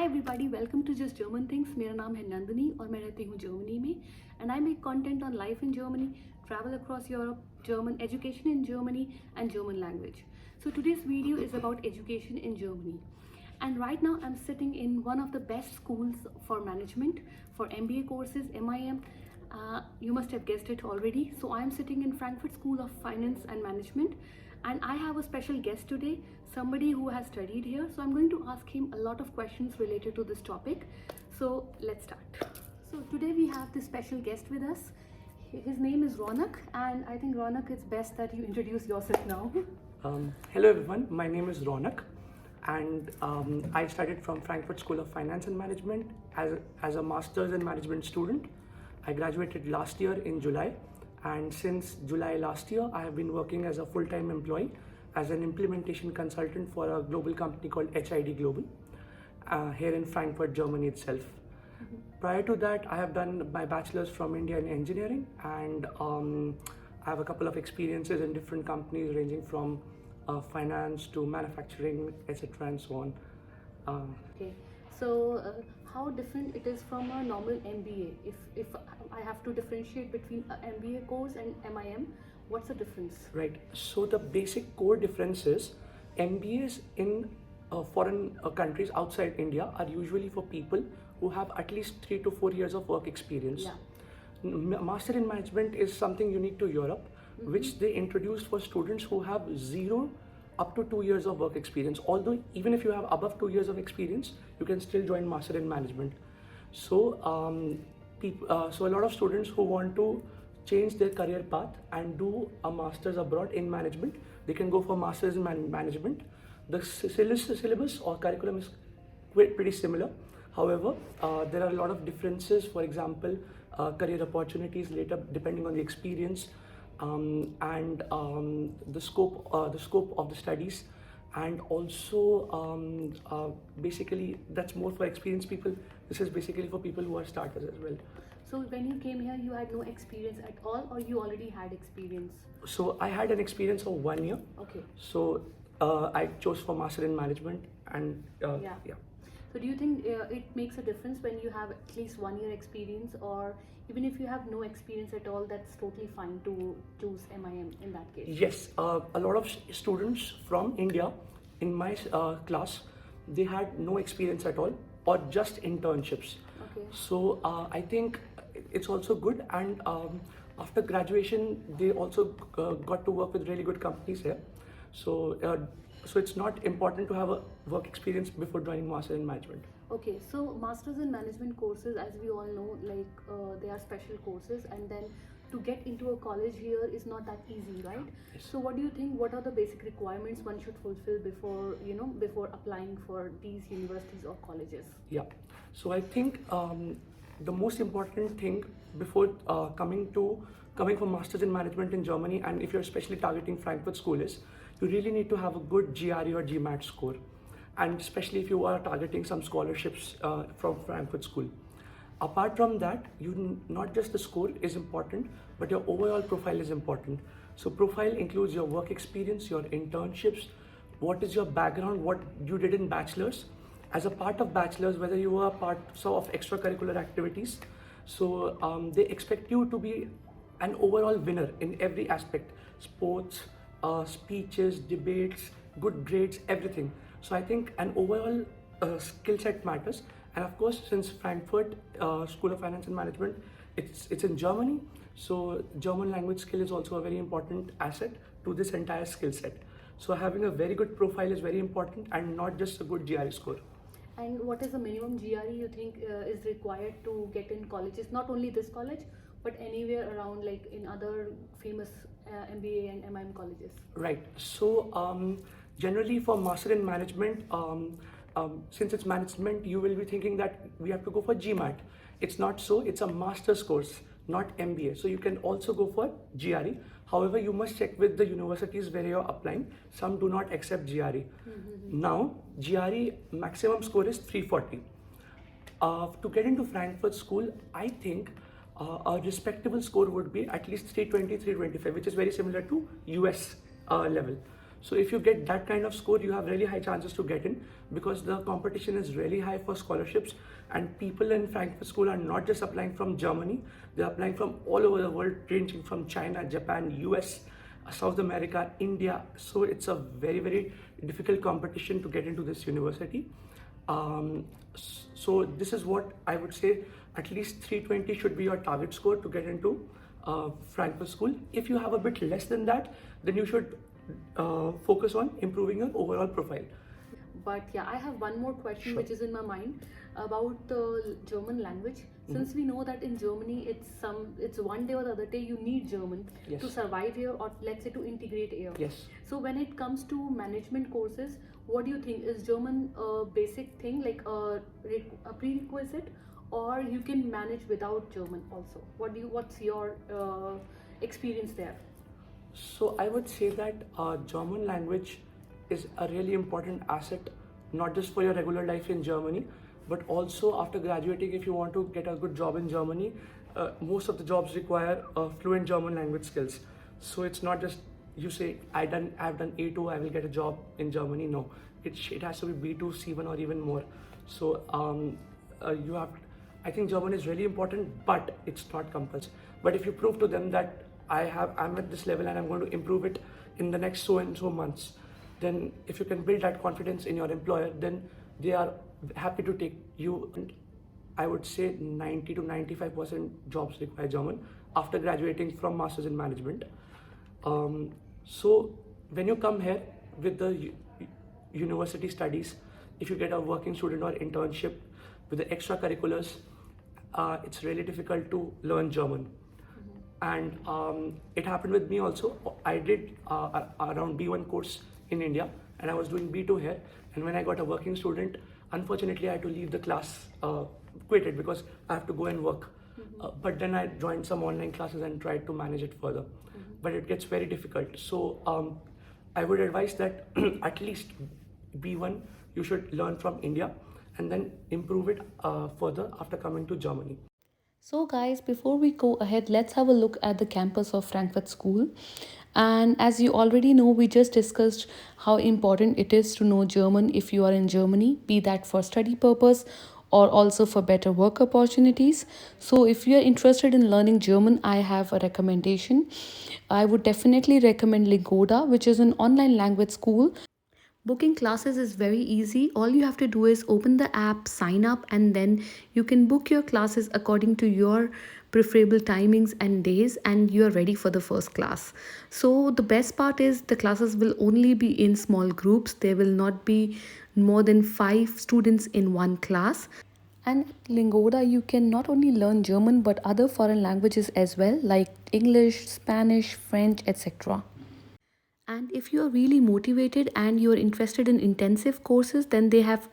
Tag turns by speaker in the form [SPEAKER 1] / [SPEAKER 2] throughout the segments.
[SPEAKER 1] Hi everybody, welcome to Just German Things. मेरा नाम है नंदिनी और मैं रहती हूँ जर्मनी में and I make content on life in Germany, travel across Europe, German education in Germany and German language. So today's video is about education in Germany. And right now I'm sitting in one of the best schools for management, for MBA courses, MIM. You must have guessed it already. So I'm sitting in Frankfurt School of Finance and Management. And I have a special guest today, somebody who has studied here. So I'm going to ask him a lot of questions related to this topic. So let's start. So today we have this special guest with us. His name is Ronak, and I think Ronak, it's best that you introduce yourself now.
[SPEAKER 2] Hello everyone, my name is Ronak, and I studied from Frankfurt School of Finance and Management as a Master's in Management student. I graduated last year in July, and since July last year, I have been working as a full-time employee as an implementation consultant for a global company called HID Global here in Frankfurt, Germany itself. Prior to that, I have done my bachelor's from India in engineering, and I have a couple of experiences in different companies ranging from finance to manufacturing, etc. and so on.
[SPEAKER 1] Okay, so how different it is from a normal MBA? If I have to differentiate between an MBA course and MIM, what's the difference?
[SPEAKER 2] Right, so the basic core difference is MBAs in foreign countries outside India are usually for people who have at least 3 to 4 years of work experience.
[SPEAKER 1] Yeah.
[SPEAKER 2] Master in Management is something unique to Europe, which they introduced for students who have 0 up to 2 years of work experience. Although even if you have above 2 years of experience, you can still join Master in Management. So, so a lot of students who want to change their career path and do a master's abroad in management, they can go for Masters in Management. The syllabus or curriculum is pretty similar. However, there are a lot of differences. For example, career opportunities later depending on the experience, and the scope of the studies, and also basically that's more for experienced people. This is basically for people who are starters as well.
[SPEAKER 1] So when you came here, you had no experience at all, or you already had experience?
[SPEAKER 2] So I had an experience of 1 year.
[SPEAKER 1] Okay.
[SPEAKER 2] So I chose for Master in Management, and yeah.
[SPEAKER 1] So do you think it makes a difference when you have at least 1 year experience, or even if you have no experience at all, that's totally fine to choose MIM in that case?
[SPEAKER 2] Yes, a lot of students from India in my class, they had no experience at all or just internships.
[SPEAKER 1] Okay.
[SPEAKER 2] So I think it's also good, and after graduation, they also got to work with really good companies here. So it's not important to have a work experience before joining Master in Management.
[SPEAKER 1] Okay, so Masters in Management courses, as we all know, they are special courses, and then to get into a college here is not that easy, right?
[SPEAKER 2] Yes.
[SPEAKER 1] So what do you think, what are the basic requirements one should fulfill before applying for these universities or colleges?
[SPEAKER 2] Yeah, so I think the most important thing before coming for Masters in Management in Germany, and if you're especially targeting Frankfurt School, is you really need to have a good GRE or GMAT score, and especially if you are targeting some scholarships from Frankfurt School. Apart from that, not just the score is important, but your overall profile is important. So profile includes your work experience, your internships, what is your background, what you did in bachelor's. As a part of bachelor's, whether you are part of extracurricular activities, so they expect you to be an overall winner in every aspect: sports, speeches, debates, good grades, everything. So I think an overall skill set matters. And of course, since Frankfurt School of Finance and Management, it's in Germany, so German language skill is also a very important asset to this entire skill set. So having a very good profile is very important, and not just a good GRE score.
[SPEAKER 1] And what is the minimum GRE you think is required to get in colleges? Not only this college, but anywhere around, like in other famous MBA and MIM colleges?
[SPEAKER 2] Right. So generally for Master in Management, since it's management, you will be thinking that we have to go for GMAT. It's not so. It's a master's course, not MBA. So you can also go for GRE. However, you must check with the universities where you're applying. Some do not accept GRE. Now, GRE maximum score is 340. To get into Frankfurt School, I think a respectable score would be at least 320, 325, which is very similar to US level. So if you get that kind of score, you have really high chances to get in, because the competition is really high for scholarships, and people in Frankfurt School are not just applying from Germany, they're applying from all over the world, ranging from China, Japan, US, South America, India. So it's a very, very difficult competition to get into this university. So this is what I would say, at least 320 should be your target score to get into Frankfurt School. If you have a bit less than that, then you should focus on improving your overall profile.
[SPEAKER 1] But yeah, I have one more question which is in my mind about the German language. Since we know that in Germany it's one day or the other day you need German to survive here, or let's say to integrate here.
[SPEAKER 2] Yes.
[SPEAKER 1] So when it comes to management courses, what do you think? Is German a basic thing, like a prerequisite, or you can manage without German also? What's your experience there?
[SPEAKER 2] So I would say that German language is a really important asset, not just for your regular life in Germany, but also after graduating. If you want to get a good job in Germany, most of the jobs require fluent German language skills. So it's not just you say I've done A2, I will get a job in Germany. No, it has to be B2, C1, or even more. So you have. I think German is really important, but it's not compulsory. But if you prove to them that I'm at this level and I'm going to improve it in the next so and so months, then if you can build that confidence in your employer, then they are happy to take you. And I would say 90 to 95% jobs require German after graduating from Masters in Management. So when you come here with the university studies, if you get a working student or internship with the extracurriculars, it's really difficult to learn German. And it happened with me also. I did around B1 course in India, and I was doing B2 here. And when I got a working student, unfortunately I had to leave the class, quit it, because I have to go and work. But then I joined some online classes and tried to manage it further. But it gets very difficult. So I would advise that at least B1 you should learn from India, and then improve it further after coming to Germany.
[SPEAKER 3] So guys, before we go ahead, let's have a look at the campus of Frankfurt School. And as you already know, we just discussed how important it is to know German if you are in Germany, be that for study purpose or also for better work opportunities. So if you are interested in learning German, I have a recommendation. I would definitely recommend Lingoda, which is an online language school. Booking classes is very easy. All you have to do is open the app, sign up, and then you can book your classes according to your preferable timings and days, and you are ready for the first class. So the best part is the classes will only be in small groups. There will not be more than 5 students in one class. And at Lingoda, you can not only learn German but other foreign languages as well, like English, Spanish, French, etc. And if you are really motivated and you are interested in intensive courses, then they have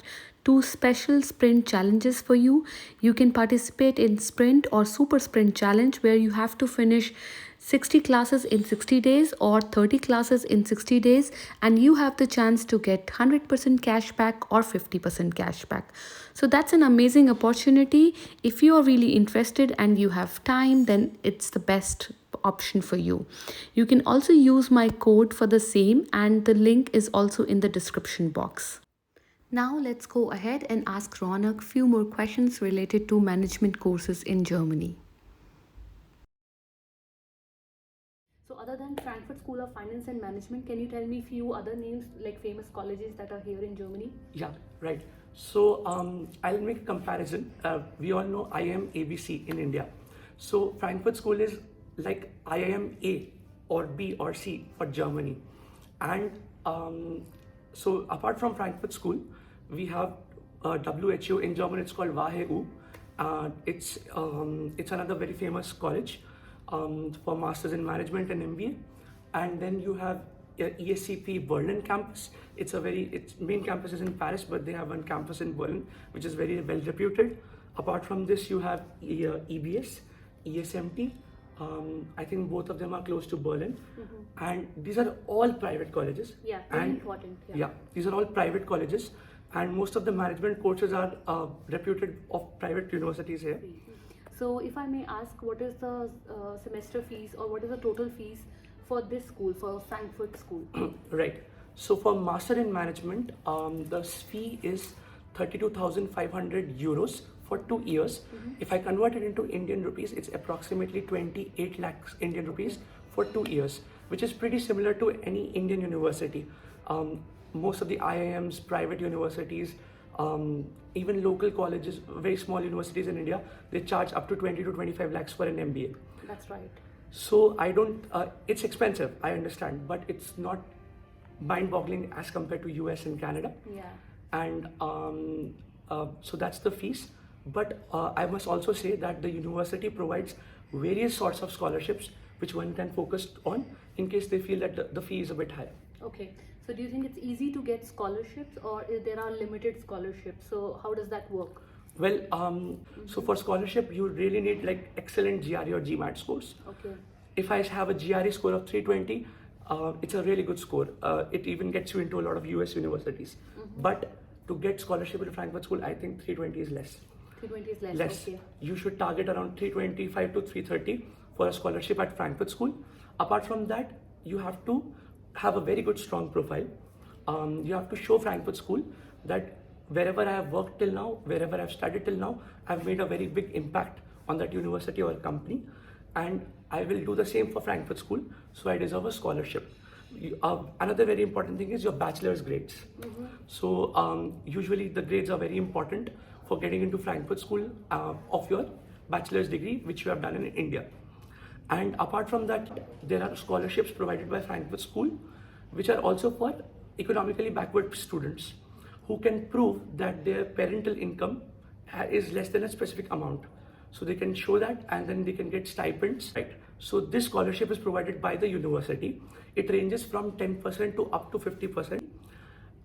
[SPEAKER 3] 2 special sprint challenges for you. You can participate in sprint or super sprint challenge, where you have to finish 60 classes in 60 days or 30 classes in 60 days, and you have the chance to get 100% cashback or 50% cashback. So that's an amazing opportunity. If you are really interested and you have time, then it's the best option for you. You can also use my code for the same, and the link is also in the description box. Now let's go ahead and ask Ronak few more questions related to management courses in Germany.
[SPEAKER 1] So other than Frankfurt School of Finance and Management, can you tell me few other names, like famous colleges that are here in Germany?
[SPEAKER 2] Yeah, right. So I'll make a comparison. We all know IIM ABC in India. So Frankfurt School is like IIM A or B or C for Germany. And so apart from Frankfurt School, we have WHO. In German it's called WHU. It's another very famous college for Masters in Management and MBA. And then you have ESCP Berlin campus. Its main campus is in Paris, but they have one campus in Berlin, which is very well reputed. Apart from this, you have EBS, ESMT. I think both of them are close to Berlin. And these are all private colleges.
[SPEAKER 1] Yeah, very important.
[SPEAKER 2] Yeah, these are all private colleges, and most of the management courses are reputed of private universities here.
[SPEAKER 1] So if I may ask, what is the semester fees, or what is the total fees for this school, for Frankfurt School?
[SPEAKER 2] Right. So for Master in Management, the fee is 32,500 euros for 2 years. If I convert it into Indian rupees, it's approximately 28 lakhs Indian rupees for 2 years, which is pretty similar to any Indian university. Most of the IIMs, private universities, even local colleges, very small universities in India, they charge up to 20 to 25 lakhs for an MBA.
[SPEAKER 1] That's right.
[SPEAKER 2] So I don't, it's expensive, I understand, but it's not mind-boggling as compared to US and Canada.
[SPEAKER 1] Yeah.
[SPEAKER 2] And so that's the fees. But I must also say that the university provides various sorts of scholarships which one can focus on in case they feel that the fee is a bit higher.
[SPEAKER 1] Okay. So do you think it's easy to get scholarships, or is there are limited scholarships? So how does that work?
[SPEAKER 2] Well, so for scholarship, you really need like excellent GRE or GMAT scores.
[SPEAKER 1] Okay.
[SPEAKER 2] If I have a GRE score of 320, it's a really good score. It even gets you into a lot of US universities. But to get scholarship at Frankfurt School, I think 320 is less.
[SPEAKER 1] 320 is less.
[SPEAKER 2] Less.
[SPEAKER 1] Okay.
[SPEAKER 2] You should target around 325 to 330 for a scholarship at Frankfurt School. Apart from that, you have to have a very good strong profile. You have to show Frankfurt School that wherever I have worked till now, wherever I've studied till now, I've made a very big impact on that university or company, and I will do the same for Frankfurt School, so I deserve a scholarship. Another very important thing is your bachelor's grades. So usually the grades are very important for getting into Frankfurt School of your bachelor's degree, which you have done in India. And apart from that, there are scholarships provided by Frankfurt School, which are also for economically backward students who can prove that their parental income is less than a specific amount. So they can show that, and then they can get stipends. Right. So this scholarship is provided by the university. It ranges from 10% to up to 50%.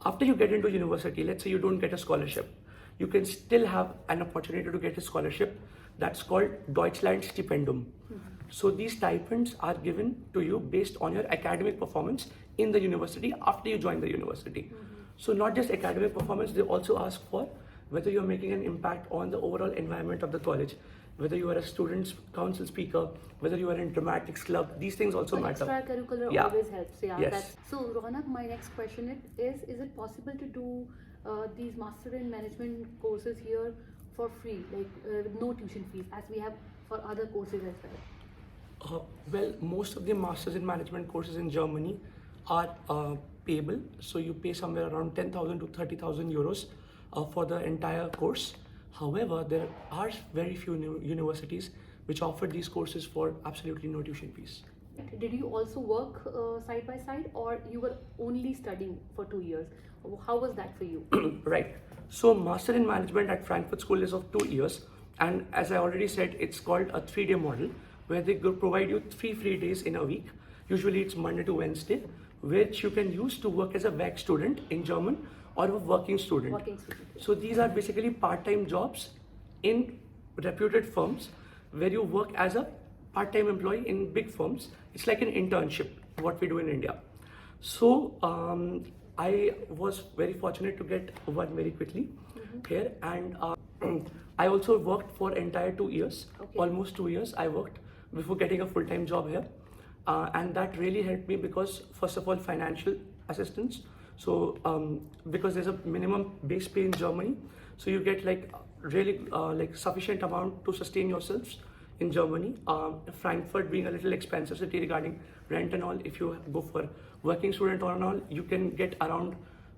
[SPEAKER 2] After you get into university, let's say you don't get a scholarship, you can still have an opportunity to get a scholarship that's called Deutschland Stipendium. So these stipends are given to you based on your academic performance in the university after you join the university. So not just academic performance, they also ask for whether you're making an impact on the overall environment of the college, whether you are a student's council speaker, whether you are in dramatics club, these things also matter.
[SPEAKER 1] Extracurricular
[SPEAKER 2] Yeah.
[SPEAKER 1] always helps. Yeah.
[SPEAKER 2] Yes.
[SPEAKER 1] So Ronak, my next question is it possible to do these master in management courses here for free, like with no tuition fees, as we have for other courses as well?
[SPEAKER 2] Well, most of the masters in management courses in Germany are payable. So you pay somewhere around 10,000 to 30,000 euros for the entire course. However, there are very few universities which offer these courses for absolutely no tuition fees.
[SPEAKER 1] Did you also work side by side, or you were only studying for 2 years? How was that for you?
[SPEAKER 2] Right. So Master in Management at Frankfurt School is of 2 years. And as I already said, it's called a 3-day model where they provide you 3 free days in a week. Usually it's Monday to Wednesday, which you can use to work as a WAC student in German or a working student.
[SPEAKER 1] Working student.
[SPEAKER 2] So these are basically part-time jobs in reputed firms where you work as a part-time employee in big firms. It's like an internship, what we do in India. So I was very fortunate to get one very quickly here, and I also worked for entire 2 years, almost 2 years I worked before getting a full-time job here. And that really helped me because, first of all, financial assistance. So because there's a minimum base pay in Germany, so you get like really like sufficient amount to sustain yourselves in Germany. Frankfurt being a little expensive city regarding rent and all, if you go for working student or and all, you can get around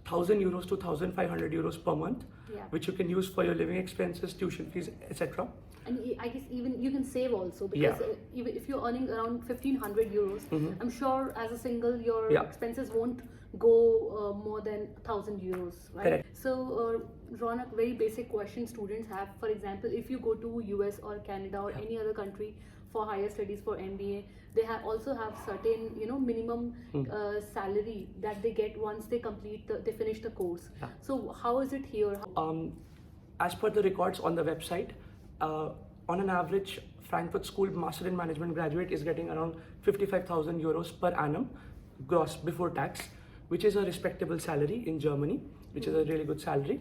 [SPEAKER 2] 1,000 euros to 1,500 euros per month, which you can use for your living expenses, tuition fees, etc.
[SPEAKER 1] And I guess even you can save also, because even if you're earning around 1,500 euros, I'm sure as a single your expenses won't go more than 1,000 euros, right?
[SPEAKER 2] Correct.
[SPEAKER 1] So Ronak, very basic question students have. For example, if you go to US or Canada or any other country for higher studies for MBA, they also have certain minimum salary that they get once they they finish the course. So how is it here?
[SPEAKER 2] As per the records on the website, on an average, Frankfurt School Master in Management graduate is getting around 55,000 euros per annum gross before tax, which is a respectable salary in Germany, which is a really good salary.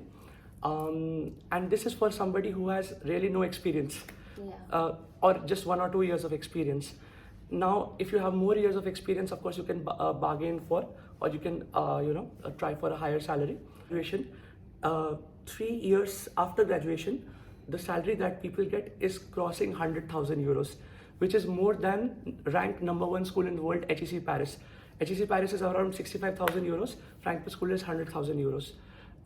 [SPEAKER 2] And this is for somebody who has really no experience, or just 1 or 2 years of experience. Now, if you have more years of experience, of course, you can bargain for or you can try for a higher salary. Graduation, 3 years after graduation, the salary that people get is crossing 100,000 euros, which is more than ranked #1 school in the world, HEC Paris. HEC Paris is around 65,000 euros. Frankfurt School is 100,000 euros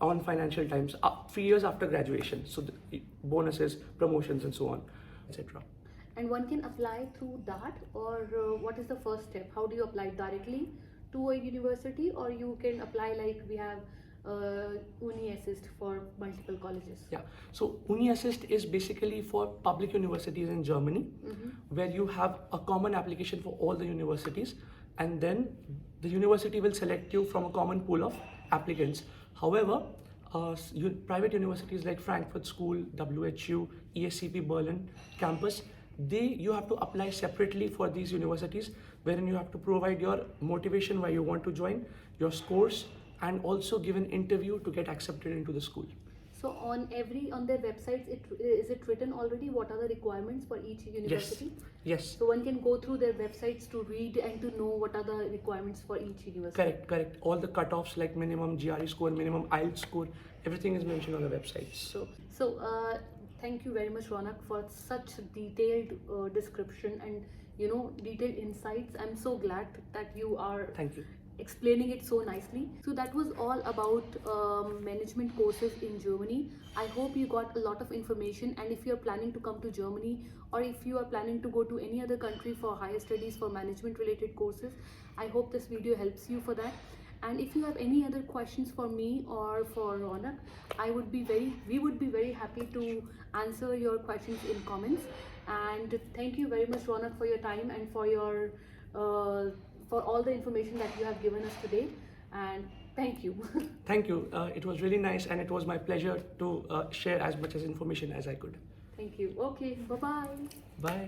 [SPEAKER 2] on Financial Times, 3 years after graduation. So the bonuses, promotions, and so on, etc.
[SPEAKER 1] And one can apply through that, or what is the first step? How do you apply directly to a university, or you can apply like we have Uni Assist for multiple colleges?
[SPEAKER 2] Yeah, so Uni Assist is basically for public universities in Germany, where you have a common application for all the universities, and then the university will select you from a common pool of applicants. However, private universities like Frankfurt School, WHU, ESCP Berlin campus, you have to apply separately for these universities, wherein you have to provide your motivation why you want to join, your scores, and also give an interview to get accepted into the school.
[SPEAKER 1] So on their websites, is it written already what are the requirements for each university?
[SPEAKER 2] Yes.
[SPEAKER 1] So one can go through their websites to read and to know what are the requirements for each university.
[SPEAKER 2] Correct. All the cutoffs like minimum GRE score, minimum IELTS score, everything is mentioned on the websites.
[SPEAKER 1] So thank you very much, Ronak, for such detailed description and detailed insights. I'm so glad that you are
[SPEAKER 2] Thank you.
[SPEAKER 1] explaining it so nicely. So that was all about management courses in Germany. I hope you got a lot of information, and if you are planning to come to Germany, or if you are planning to go to any other country for higher studies for management related courses, I hope this video helps you for that. And if you have any other questions for me or for Ronak, we would be very happy to answer your questions in comments. And thank you very much, Ronak, for your time and for your for all the information that you have given us today. And thank you.
[SPEAKER 2] Thank you. It was really nice, and it was my pleasure to share as much as information as I could.
[SPEAKER 1] Thank you. Okay, bye-bye.
[SPEAKER 2] Bye.